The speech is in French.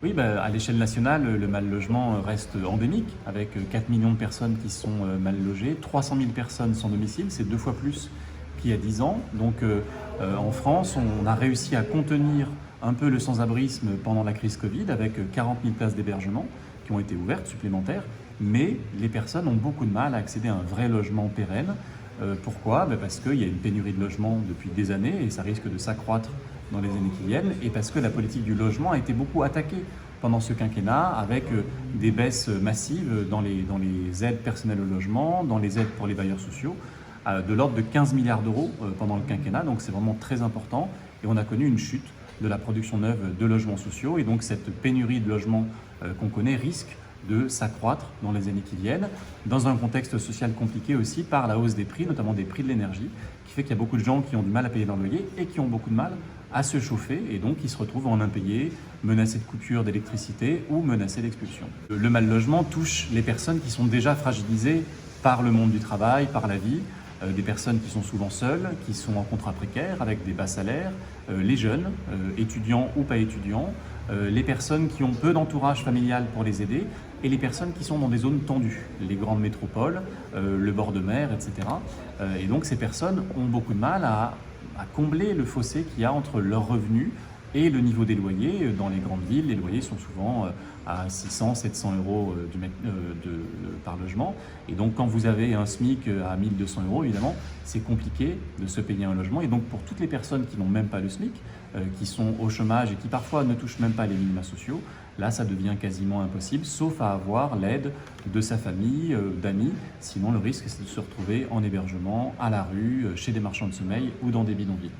Oui, à l'échelle nationale, le mal-logement reste endémique, avec 4 millions de personnes qui sont mal logées, 300 000 personnes sans domicile, c'est 2 fois plus qu'il y a 10 ans. Donc en France, on a réussi à contenir un peu le sans-abrisme pendant la crise Covid, avec 40 000 places d'hébergement qui ont été ouvertes supplémentaires, mais les personnes ont beaucoup de mal à accéder à un vrai logement pérenne. Pourquoi? Parce qu'il y a une pénurie de logements depuis des années et ça risque de s'accroître dans les années qui viennent, et parce que la politique du logement a été beaucoup attaquée pendant ce quinquennat avec des baisses massives dans les aides personnelles au logement, dans les aides pour les bailleurs sociaux, de l'ordre de 15 milliards d'euros pendant le quinquennat, donc c'est vraiment très important, et on a connu une chute de la production neuve de logements sociaux, et donc cette pénurie de logements qu'on connaît risque de s'accroître dans les années qui viennent, dans un contexte social compliqué aussi par la hausse des prix, notamment des prix de l'énergie, qui fait qu'il y a beaucoup de gens qui ont du mal à payer leur loyer et qui ont beaucoup de mal à se chauffer, et donc qui se retrouvent en impayés, menacés de coupure d'électricité ou menacés d'expulsion. Le mal-logement touche les personnes qui sont déjà fragilisées par le monde du travail, par la vie, des personnes qui sont souvent seules, qui sont en contrat précaire avec des bas salaires, les jeunes, étudiants ou pas étudiants, les personnes qui ont peu d'entourage familial pour les aider, et les personnes qui sont dans des zones tendues, les grandes métropoles, le bord de mer, etc. Et donc ces personnes ont beaucoup de mal à combler le fossé qu'il y a entre leurs revenus et le niveau des loyers. Dans les grandes villes, les loyers sont souvent à 600, 700 euros par logement. Et donc quand vous avez un SMIC à 1200 euros, évidemment, c'est compliqué de se payer un logement. Et donc pour toutes les personnes qui n'ont même pas le SMIC, qui sont au chômage et qui parfois ne touchent même pas les minima sociaux, là ça devient quasiment impossible, sauf à avoir l'aide de sa famille, d'amis. Sinon le risque c'est de se retrouver en hébergement, à la rue, chez des marchands de sommeil ou dans des bidonvilles.